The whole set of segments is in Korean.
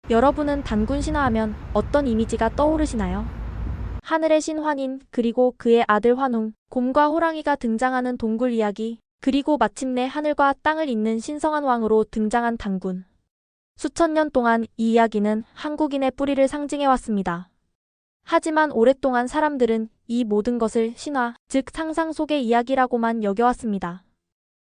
여러분은 단군 신화하면 어떤 이미지가 떠오르시나요? 하늘의 신 환인, 그리고 그의 아들 환웅, 곰과 호랑이가 등장하는 동굴 이야기, 그리고 마침내 하늘과 땅을 잇는 신성한 왕으로 등장한 단군. 수천 년 동안 이 이야기는 한국인의 뿌리를 상징해왔습니다. 하지만 오랫동안 사람들은 이 모든 것을 신화, 즉 상상 속의 이야기라고만 여겨왔습니다.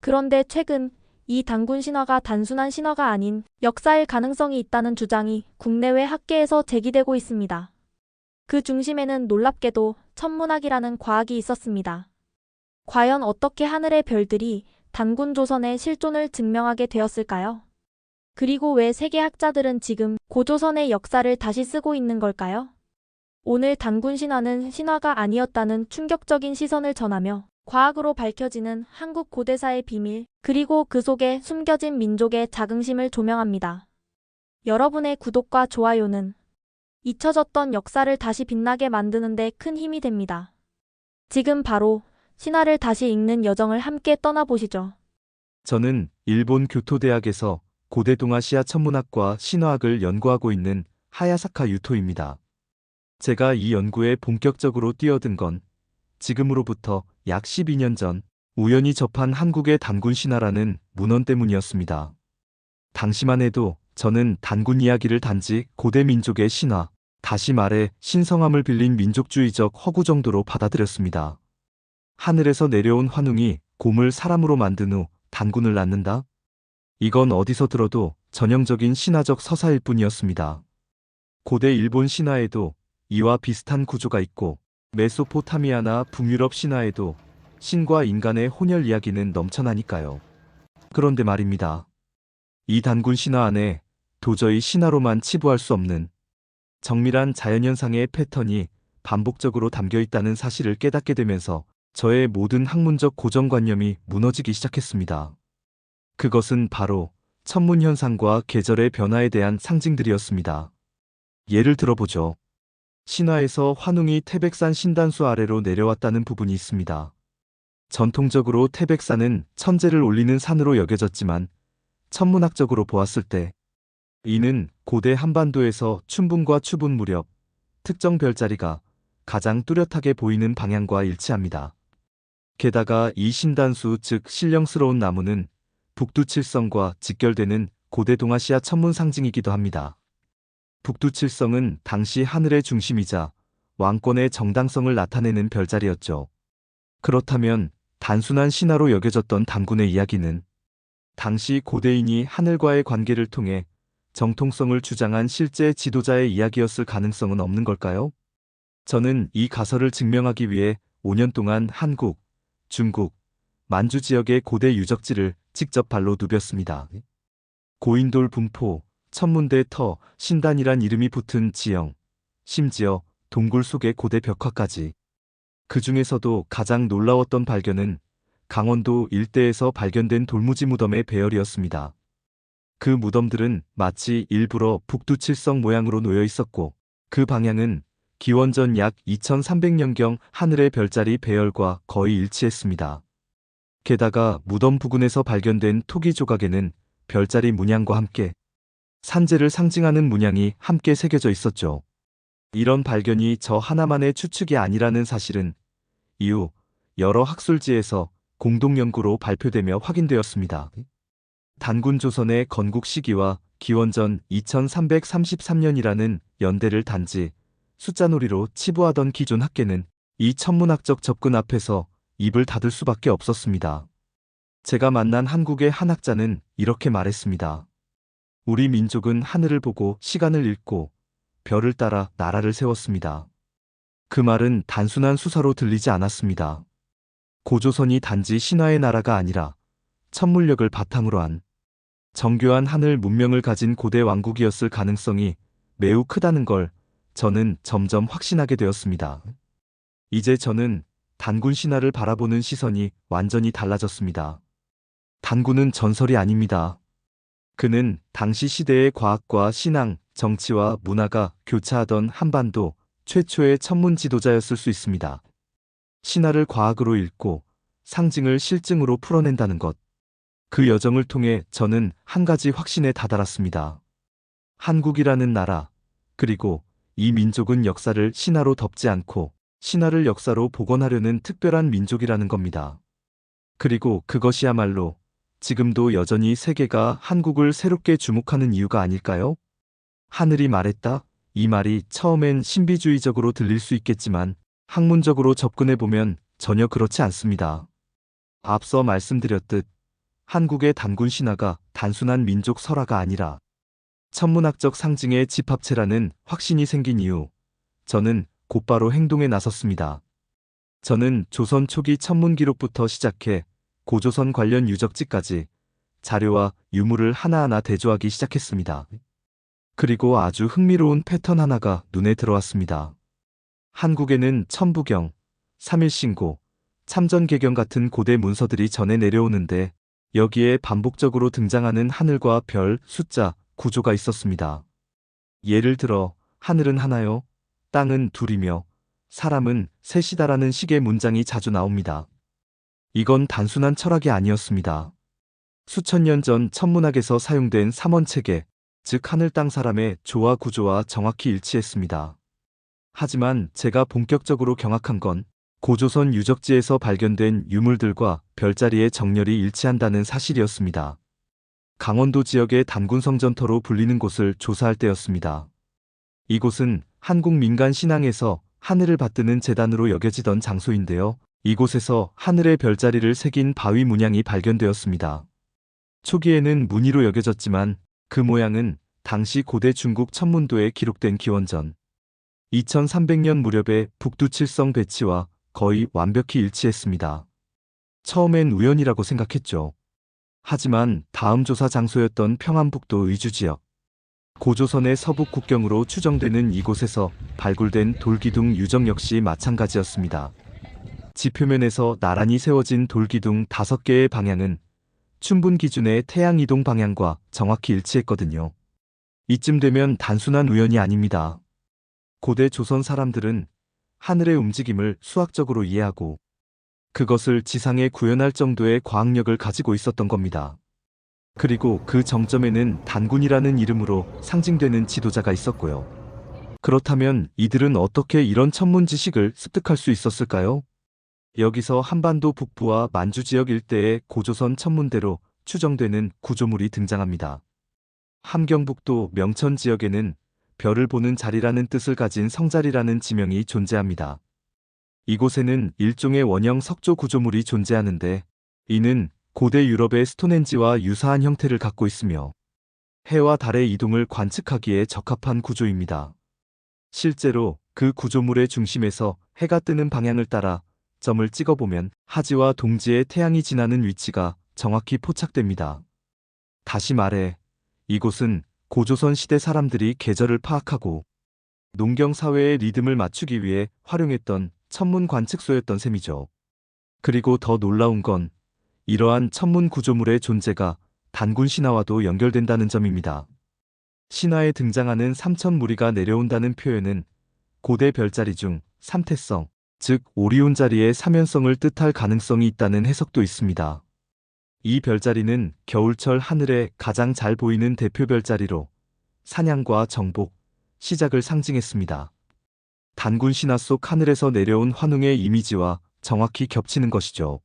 그런데 최근 이 단군 신화가 단순한 신화가 아닌 역사일 가능성이 있다는 주장이 국내외 학계에서 제기되고 있습니다. 그 중심에는 놀랍게도 천문학이라는 과학이 있었습니다. 과연 어떻게 하늘의 별들이 단군 조선의 실존을 증명하게 되었을까요? 그리고 왜 세계 학자들은 지금 고조선의 역사를 다시 쓰고 있는 걸까요? 오늘 단군 신화는 신화가 아니었다는 충격적인 시선을 전하며 과학으로 밝혀지는 한국 고대사의 비밀, 그리고 그 속에 숨겨진 민족의 자긍심을 조명합니다. 여러분의 구독과 좋아요는 잊혀졌던 역사를 다시 빛나게 만드는 데 큰 힘이 됩니다. 지금 바로 신화를 다시 읽는 여정을 함께 떠나보시죠. 저는 일본 교토대학에서 고대 동아시아 천문학과 신화학을 연구하고 있는 하야사카 유토입니다. 제가 이 연구에 본격적으로 뛰어든 건 지금으로부터 약 12년 전 우연히 접한 한국의 단군 신화라는 문헌 때문이었습니다. 당시만 해도 저는 단군 이야기를 단지 고대 민족의 신화, 다시 말해 신성함을 빌린 민족주의적 허구 정도로 받아들였습니다. 하늘에서 내려온 환웅이 곰을 사람으로 만든 후 단군을 낳는다? 이건 어디서 들어도 전형적인 신화적 서사일 뿐이었습니다. 고대 일본 신화에도 이와 비슷한 구조가 있고 메소포타미아나 북유럽 신화에도 신과 인간의 혼혈 이야기는 넘쳐나니까요. 그런데 말입니다. 이 단군 신화 안에 도저히 신화로만 치부할 수 없는 정밀한 자연현상의 패턴이 반복적으로 담겨 있다는 사실을 깨닫게 되면서 저의 모든 학문적 고정관념이 무너지기 시작했습니다. 그것은 바로 천문현상과 계절의 변화에 대한 상징들이었습니다. 예를 들어보죠. 신화에서 환웅이 태백산 신단수 아래로 내려왔다는 부분이 있습니다. 전통적으로 태백산은 천재를 올리는 산으로 여겨졌지만 천문학적으로 보았을 때 이는 고대 한반도에서 춘분과 추분 무렵 특정 별자리가 가장 뚜렷하게 보이는 방향과 일치합니다. 게다가 이 신단수 즉 신령스러운 나무는 북두칠성과 직결되는 고대 동아시아 천문 상징이기도 합니다. 북두칠성은 당시 하늘의 중심이자 왕권의 정당성을 나타내는 별자리였죠. 그렇다면 단순한 신화로 여겨졌던 단군의 이야기는 당시 고대인이 하늘과의 관계를 통해 정통성을 주장한 실제 지도자의 이야기였을 가능성은 없는 걸까요? 저는 이 가설을 증명하기 위해 5년 동안 한국, 중국, 만주 지역의 고대 유적지를 직접 발로 누볐습니다. 고인돌 분포, 천문대 터, 신단이란 이름이 붙은 지형, 심지어 동굴 속의 고대 벽화까지. 그 중에서도 가장 놀라웠던 발견은 강원도 일대에서 발견된 돌무지 무덤의 배열이었습니다. 그 무덤들은 마치 일부러 북두칠성 모양으로 놓여 있었고 그 방향은 기원전 약 2300년경 하늘의 별자리 배열과 거의 일치했습니다. 게다가 무덤 부근에서 발견된 토기 조각에는 별자리 문양과 함께 산재를 상징하는 문양이 함께 새겨져 있었죠. 이런 발견이 저 하나만의 추측이 아니라는 사실은 이후 여러 학술지에서 공동연구로 발표되며 확인되었습니다. 단군 조선의 건국 시기와 기원전 2333년이라는 연대를 단지 숫자놀이로 치부하던 기존 학계는 이 천문학적 접근 앞에서 입을 닫을 수밖에 없었습니다. 제가 만난 한국의 한 학자는 이렇게 말했습니다. 우리 민족은 하늘을 보고 시간을 읽고 별을 따라 나라를 세웠습니다. 그 말은 단순한 수사로 들리지 않았습니다. 고조선이 단지 신화의 나라가 아니라 천문력을 바탕으로 한 정교한 하늘 문명을 가진 고대 왕국이었을 가능성이 매우 크다는 걸 저는 점점 확신하게 되었습니다. 이제 저는 단군 신화를 바라보는 시선이 완전히 달라졌습니다. 단군은 전설이 아닙니다. 그는 당시 시대의 과학과 신앙, 정치와 문화가 교차하던 한반도 최초의 천문 지도자였을 수 있습니다. 신화를 과학으로 읽고 상징을 실증으로 풀어낸다는 것. 그 여정을 통해 저는 한 가지 확신에 다다랐습니다. 한국이라는 나라, 그리고 이 민족은 역사를 신화로 덮지 않고 신화를 역사로 복원하려는 특별한 민족이라는 겁니다. 그리고 그것이야말로 지금도 여전히 세계가 한국을 새롭게 주목하는 이유가 아닐까요? 하늘이 말했다. 이 말이 처음엔 신비주의적으로 들릴 수 있겠지만 학문적으로 접근해보면 전혀 그렇지 않습니다. 앞서 말씀드렸듯 한국의 단군 신화가 단순한 민족 설화가 아니라 천문학적 상징의 집합체라는 확신이 생긴 이후 저는 곧바로 행동에 나섰습니다. 저는 조선 초기 천문 기록부터 시작해 고조선 관련 유적지까지 자료와 유물을 하나하나 대조하기 시작했습니다. 그리고 아주 흥미로운 패턴 하나가 눈에 들어왔습니다. 한국에는 천부경, 삼일신고, 참전개경 같은 고대 문서들이 전해 내려오는데 여기에 반복적으로 등장하는 하늘과 별, 숫자, 구조가 있었습니다. 예를 들어 하늘은 하나요, 땅은 둘이며 사람은 셋이다라는 식의 문장이 자주 나옵니다. 이건 단순한 철학이 아니었습니다. 수천 년 전 천문학에서 사용된 삼원체계, 즉 하늘 땅 사람의 조화 구조와 정확히 일치했습니다. 하지만 제가 본격적으로 경악한 건 고조선 유적지에서 발견된 유물들과 별자리의 정렬이 일치한다는 사실이었습니다. 강원도 지역의 단군성전터로 불리는 곳을 조사할 때였습니다. 이곳은 한국 민간 신앙에서 하늘을 받드는 제단으로 여겨지던 장소인데요. 이곳에서 하늘의 별자리를 새긴 바위 문양이 발견되었습니다. 초기에는 무늬로 여겨졌지만 그 모양은 당시 고대 중국 천문도에 기록된 기원전 2300년 무렵의 북두칠성 배치와 거의 완벽히 일치했습니다. 처음엔 우연이라고 생각했죠. 하지만 다음 조사 장소였던 평안북도 의주 지역, 고조선의 서북 국경으로 추정되는 이곳에서 발굴된 돌기둥 유적 역시 마찬가지였습니다. 지표면에서 나란히 세워진 돌기둥 5개의 방향은 춘분 기준의 태양 이동 방향과 정확히 일치했거든요. 이쯤 되면 단순한 우연이 아닙니다. 고대 조선 사람들은 하늘의 움직임을 수학적으로 이해하고 그것을 지상에 구현할 정도의 과학력을 가지고 있었던 겁니다. 그리고 그 정점에는 단군이라는 이름으로 상징되는 지도자가 있었고요. 그렇다면 이들은 어떻게 이런 천문 지식을 습득할 수 있었을까요? 여기서 한반도 북부와 만주 지역 일대의 고조선 천문대로 추정되는 구조물이 등장합니다. 함경북도 명천 지역에는 별을 보는 자리라는 뜻을 가진 성자리라는 지명이 존재합니다. 이곳에는 일종의 원형 석조 구조물이 존재하는데 이는 고대 유럽의 스톤헨지와 유사한 형태를 갖고 있으며 해와 달의 이동을 관측하기에 적합한 구조입니다. 실제로 그 구조물의 중심에서 해가 뜨는 방향을 따라 점을 찍어보면 하지와 동지의 태양이 지나는 위치가 정확히 포착됩니다. 다시 말해 이곳은 고조선 시대 사람들이 계절을 파악하고 농경 사회의 리듬을 맞추기 위해 활용했던 천문 관측소였던 셈이죠. 그리고 더 놀라운 건 이러한 천문 구조물의 존재가 단군 신화와도 연결된다는 점입니다. 신화에 등장하는 삼천무리가 내려온다는 표현은 고대 별자리 중 삼태성, 즉 오리온 자리의 삼연성을 뜻할 가능성이 있다는 해석도 있습니다. 이 별자리는 겨울철 하늘에 가장 잘 보이는 대표 별자리로 사냥과 정복, 시작을 상징했습니다. 단군 신화 속 하늘에서 내려온 환웅의 이미지와 정확히 겹치는 것이죠.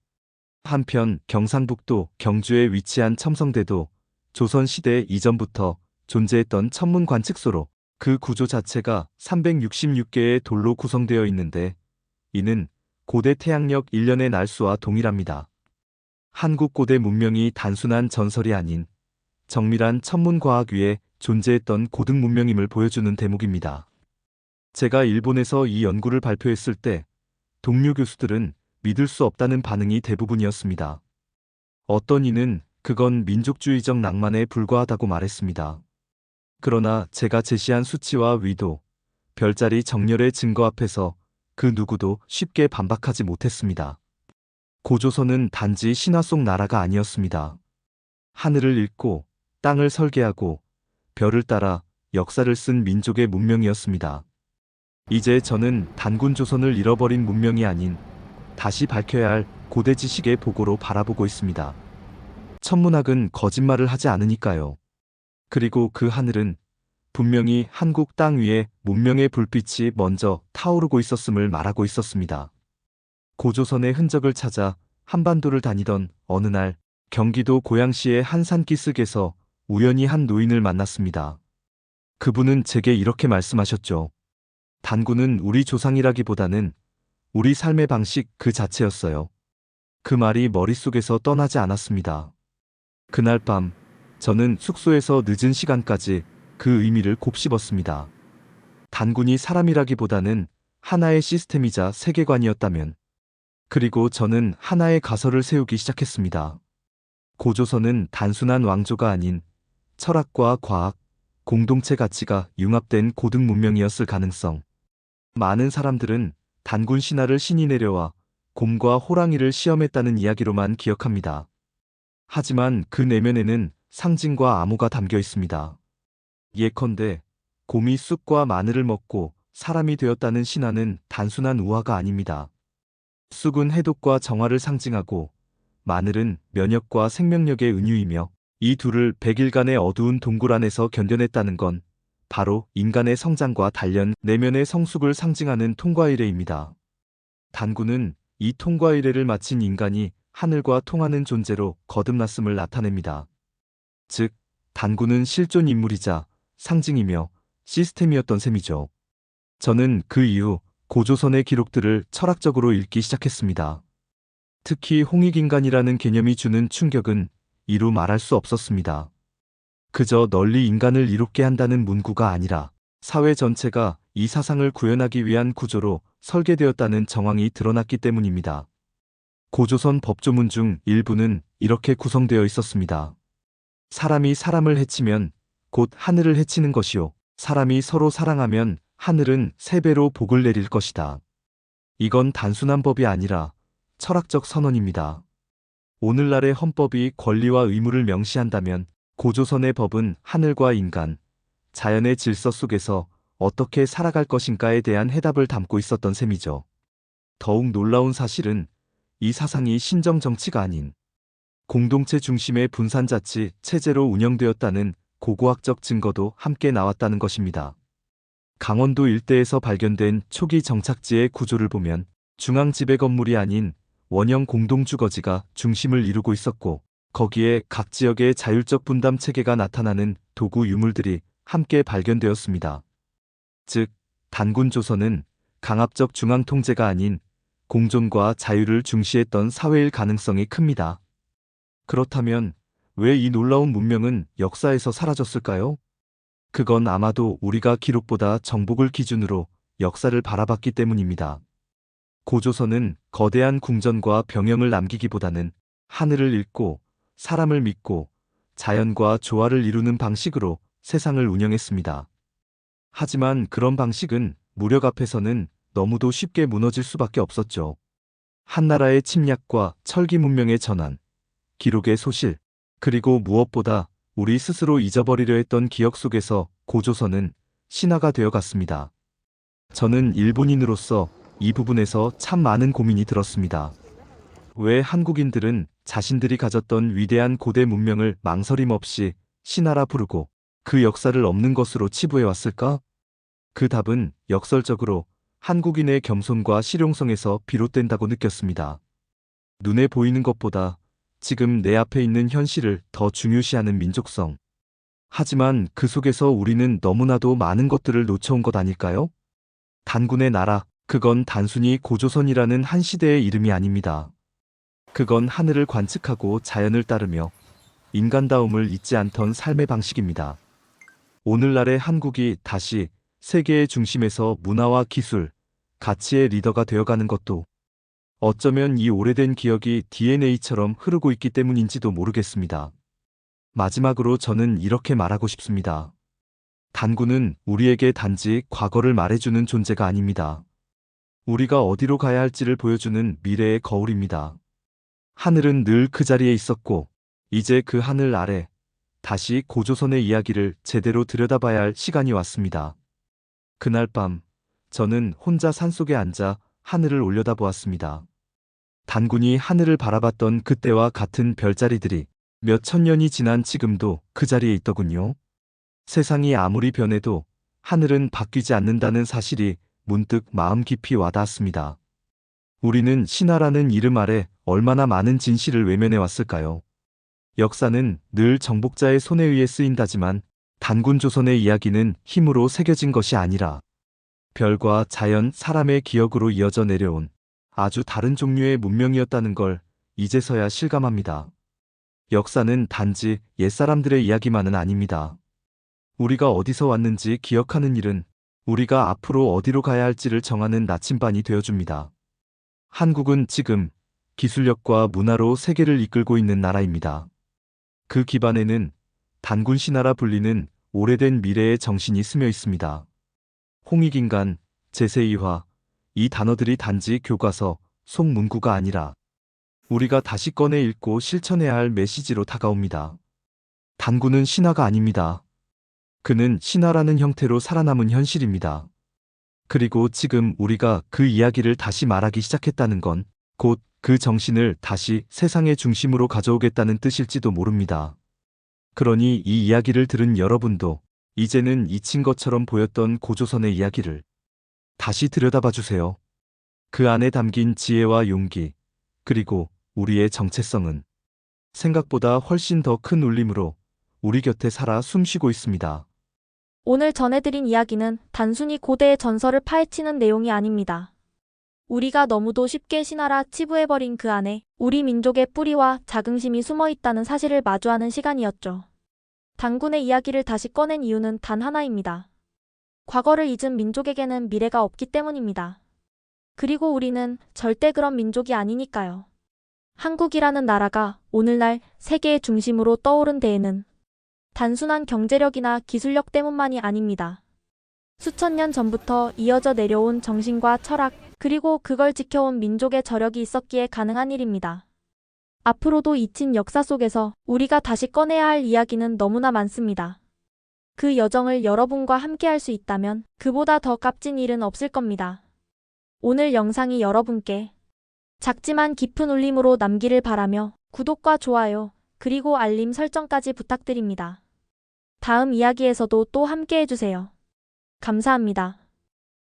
한편 경상북도 경주에 위치한 첨성대도 조선시대 이전부터 존재했던 천문 관측소로 그 구조 자체가 366개의 돌로 구성되어 있는데 이는 고대 태양력 1년의 날수와 동일합니다. 한국 고대 문명이 단순한 전설이 아닌 정밀한 천문과학 위에 존재했던 고등 문명임을 보여주는 대목입니다. 제가 일본에서 이 연구를 발표했을 때 동료 교수들은 믿을 수 없다는 반응이 대부분이었습니다. 어떤 이는 그건 민족주의적 낭만에 불과하다고 말했습니다. 그러나 제가 제시한 수치와 위도, 별자리 정렬의 증거 앞에서 그 누구도 쉽게 반박하지 못했습니다. 고조선은 단지 신화 속 나라가 아니었습니다. 하늘을 읽고 땅을 설계하고 별을 따라 역사를 쓴 민족의 문명이었습니다. 이제 저는 단군 조선을 잃어버린 문명이 아닌 다시 밝혀야 할 고대 지식의 보고로 바라보고 있습니다. 천문학은 거짓말을 하지 않으니까요. 그리고 그 하늘은 분명히 한국 땅 위에 문명의 불빛이 먼저 타오르고 있었음을 말하고 있었습니다. 고조선의 흔적을 찾아 한반도를 다니던 어느 날 경기도 고양시의 한 산기슭에서 우연히 한 노인을 만났습니다. 그분은 제게 이렇게 말씀하셨죠. 단군은 우리 조상이라기보다는 우리 삶의 방식 그 자체였어요. 그 말이 머릿속에서 떠나지 않았습니다. 그날 밤 저는 숙소에서 늦은 시간까지 그 의미를 곱씹었습니다. 단군이 사람이라기보다는 하나의 시스템이자 세계관이었다면. 그리고 저는 하나의 가설을 세우기 시작했습니다. 고조선은 단순한 왕조가 아닌 철학과 과학, 공동체 가치가 융합된 고등 문명이었을 가능성. 많은 사람들은 단군 신화를 신이 내려와 곰과 호랑이를 시험했다는 이야기로만 기억합니다. 하지만 그 내면에는 상징과 암호가 담겨 있습니다. 예컨대 곰이 쑥과 마늘을 먹고 사람이 되었다는 신화는 단순한 우화가 아닙니다. 쑥은 해독과 정화를 상징하고 마늘은 면역과 생명력의 은유이며 이 둘을 100일간의 어두운 동굴 안에서 견뎌냈다는 건 바로 인간의 성장과 단련, 내면의 성숙을 상징하는 통과의례입니다. 단군은 이 통과의례를 마친 인간이 하늘과 통하는 존재로 거듭났음을 나타냅니다. 즉, 단군은 실존 인물이자 상징이며 시스템이었던 셈이죠. 저는 그 이후 고조선의 기록들을 철학적으로 읽기 시작했습니다. 특히 홍익인간이라는 개념이 주는 충격은 이루 말할 수 없었습니다. 그저 널리 인간을 이롭게 한다는 문구가 아니라 사회 전체가 이 사상을 구현하기 위한 구조로 설계되었다는 정황이 드러났기 때문입니다. 고조선 법조문 중 일부는 이렇게 구성되어 있었습니다. 사람이 사람을 해치면 곧 하늘을 해치는 것이요. 사람이 서로 사랑하면 하늘은 3배로 복을 내릴 것이다. 이건 단순한 법이 아니라 철학적 선언입니다. 오늘날의 헌법이 권리와 의무를 명시한다면 고조선의 법은 하늘과 인간, 자연의 질서 속에서 어떻게 살아갈 것인가에 대한 해답을 담고 있었던 셈이죠. 더욱 놀라운 사실은 이 사상이 신정 정치가 아닌 공동체 중심의 분산자치 체제로 운영되었다는 고고학적 증거도 함께 나왔다는 것입니다. 강원도 일대에서 발견된 초기 정착지의 구조를 보면 중앙 지배 건물이 아닌 원형 공동주거지가 중심을 이루고 있었고 거기에 각 지역의 자율적 분담 체계가 나타나는 도구 유물들이 함께 발견되었습니다. 즉, 단군 조선은 강압적 중앙 통제가 아닌 공존과 자유를 중시했던 사회일 가능성이 큽니다. 그렇다면 왜 이 놀라운 문명은 역사에서 사라졌을까요? 그건 아마도 우리가 기록보다 정복을 기준으로 역사를 바라봤기 때문입니다. 고조선은 거대한 궁전과 병영을 남기기보다는 하늘을 읽고 사람을 믿고 자연과 조화를 이루는 방식으로 세상을 운영했습니다. 하지만 그런 방식은 무력 앞에서는 너무도 쉽게 무너질 수밖에 없었죠. 한나라의 침략과 철기 문명의 전환, 기록의 소실, 그리고 무엇보다 우리 스스로 잊어버리려 했던 기억 속에서 고조선은 신화가 되어갔습니다. 저는 일본인으로서 이 부분에서 참 많은 고민이 들었습니다. 왜 한국인들은 자신들이 가졌던 위대한 고대 문명을 망설임 없이 신화라 부르고 그 역사를 없는 것으로 치부해왔을까? 그 답은 역설적으로 한국인의 겸손과 실용성에서 비롯된다고 느꼈습니다. 눈에 보이는 것보다 지금 내 앞에 있는 현실을 더 중요시하는 민족성. 하지만 그 속에서 우리는 너무나도 많은 것들을 놓쳐온 것 아닐까요? 단군의 나라, 그건 단순히 고조선이라는 한 시대의 이름이 아닙니다. 그건 하늘을 관측하고 자연을 따르며 인간다움을 잊지 않던 삶의 방식입니다. 오늘날의 한국이 다시 세계의 중심에서 문화와 기술, 가치의 리더가 되어가는 것도 어쩌면 이 오래된 기억이 DNA처럼 흐르고 있기 때문인지도 모르겠습니다. 마지막으로 저는 이렇게 말하고 싶습니다. 단군은 우리에게 단지 과거를 말해주는 존재가 아닙니다. 우리가 어디로 가야 할지를 보여주는 미래의 거울입니다. 하늘은 늘 그 자리에 있었고 이제 그 하늘 아래 다시 고조선의 이야기를 제대로 들여다봐야 할 시간이 왔습니다. 그날 밤 저는 혼자 산속에 앉아 하늘을 올려다보았습니다. 단군이 하늘을 바라봤던 그때와 같은 별자리들이 몇 천 년이 지난 지금도 그 자리에 있더군요. 세상이 아무리 변해도 하늘은 바뀌지 않는다는 사실이 문득 마음 깊이 와닿았습니다. 우리는 신화라는 이름 아래 얼마나 많은 진실을 외면해 왔을까요? 역사는 늘 정복자의 손에 의해 쓰인다지만 단군 조선의 이야기는 힘으로 새겨진 것이 아니라 별과 자연, 사람의 기억으로 이어져 내려온 아주 다른 종류의 문명이었다는 걸 이제서야 실감합니다. 역사는 단지 옛사람들의 이야기만은 아닙니다. 우리가 어디서 왔는지 기억하는 일은 우리가 앞으로 어디로 가야 할지를 정하는 나침반이 되어줍니다. 한국은 지금 기술력과 문화로 세계를 이끌고 있는 나라입니다. 그 기반에는 단군 신화라 불리는 오래된 미래의 정신이 스며 있습니다. 홍익인간, 제세이화, 이 단어들이 단지 교과서, 속문구가 아니라 우리가 다시 꺼내 읽고 실천해야 할 메시지로 다가옵니다. 단군은 신화가 아닙니다. 그는 신화라는 형태로 살아남은 현실입니다. 그리고 지금 우리가 그 이야기를 다시 말하기 시작했다는 건 곧 그 정신을 다시 세상의 중심으로 가져오겠다는 뜻일지도 모릅니다. 그러니 이 이야기를 들은 여러분도 이제는 잊힌 것처럼 보였던 고조선의 이야기를 다시 들여다봐 주세요. 그 안에 담긴 지혜와 용기, 그리고 우리의 정체성은 생각보다 훨씬 더 큰 울림으로 우리 곁에 살아 숨쉬고 있습니다. 오늘 전해드린 이야기는 단순히 고대의 전설을 파헤치는 내용이 아닙니다. 우리가 너무도 쉽게 신화라 치부해버린 그 안에 우리 민족의 뿌리와 자긍심이 숨어 있다는 사실을 마주하는 시간이었죠. 단군의 이야기를 다시 꺼낸 이유는 단 하나입니다. 과거를 잊은 민족에게는 미래가 없기 때문입니다. 그리고 우리는 절대 그런 민족이 아니니까요. 한국이라는 나라가 오늘날 세계의 중심으로 떠오른 데에는 단순한 경제력이나 기술력 때문만이 아닙니다. 수천 년 전부터 이어져 내려온 정신과 철학, 그리고 그걸 지켜온 민족의 저력이 있었기에 가능한 일입니다. 앞으로도 잊힌 역사 속에서 우리가 다시 꺼내야 할 이야기는 너무나 많습니다. 그 여정을 여러분과 함께 할 수 있다면 그보다 더 값진 일은 없을 겁니다. 오늘 영상이 여러분께 작지만 깊은 울림으로 남기를 바라며 구독과 좋아요, 그리고 알림 설정까지 부탁드립니다. 다음 이야기에서도 또 함께 해주세요. 감사합니다.